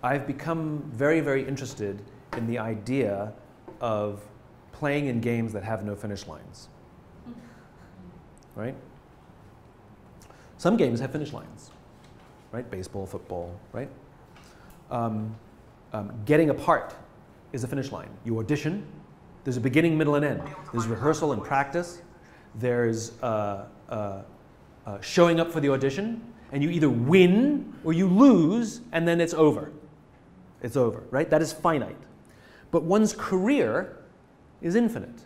I've become very, very interested in the idea of playing in games that have no finish lines. Right? Some games have finish lines. Right? Baseball, football, right? Getting a part is a finish line. You audition. There's a beginning, middle, and end. There's rehearsal and practice. There's showing up for the audition, and you either win or you lose, and then it's over. It's over, right? That is finite. But one's career is infinite.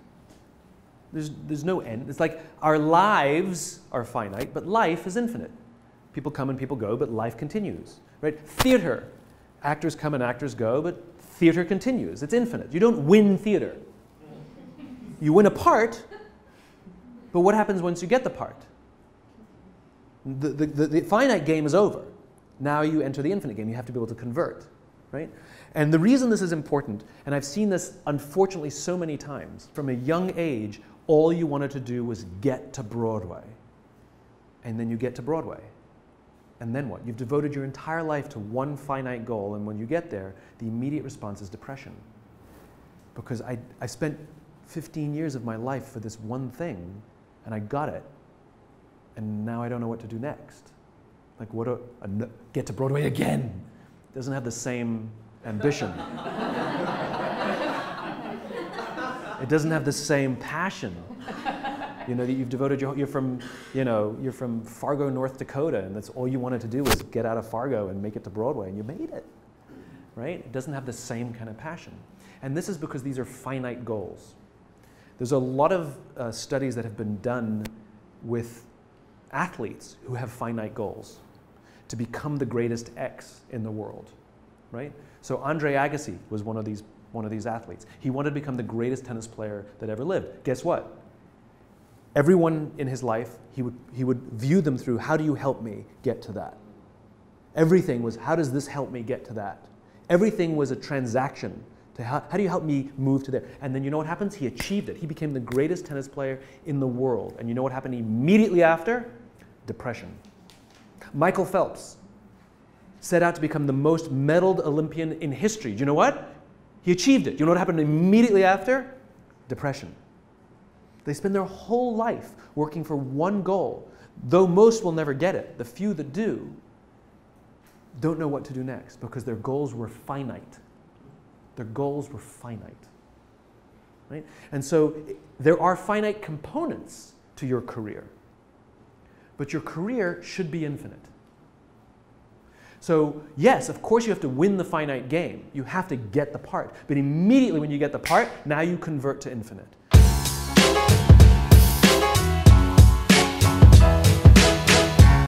There's no end. It's like our lives are finite, but life is infinite. People come and people go, but life continues, right? Theater. Actors come and actors go, but theater continues. It's infinite. You don't win theater. You win a part, but what happens once you get the part? The finite game is over. Now you enter the infinite game. You have to be able to convert, right? And the reason this is important, and I've seen this unfortunately so many times, from a young age, all you wanted to do was get to Broadway. And then you get to Broadway. And then what? You've devoted your entire life to one finite goal, and when you get there, the immediate response is depression. Because I spent 15 years of my life for this one thing, and I got it, and now I don't know what to do next. Like, get to Broadway again. Doesn't have the same ambition. It doesn't have the same passion. You know, that you've devoted you're from Fargo, North Dakota, and that's all you wanted to do was get out of Fargo and make it to Broadway, and you made it, right? It doesn't have the same kind of passion. And this is because these are finite goals. There's a lot of studies that have been done with athletes who have finite goals to become the greatest X in the world, right? So Andre Agassi was one of these athletes. He wanted to become the greatest tennis player that ever lived. Guess what? Everyone in his life, he would view them through, how do you help me get to that? Everything was, how does this help me get to that? Everything was a transaction. To how do you help me move to there? And then you know what happens? He achieved it. He became the greatest tennis player in the world. And you know what happened immediately after? Depression. Michael Phelps set out to become the most medaled Olympian in history. Do you know what? He achieved it. Do you know what happened immediately after? Depression. They spend their whole life working for one goal. Though most will never get it, the few that do don't know what to do next because their goals were finite. Their goals were finite. Right? And so there are finite components to your career. But your career should be infinite. So yes, of course you have to win the finite game. You have to get the part. But immediately when you get the part, now you convert to infinite.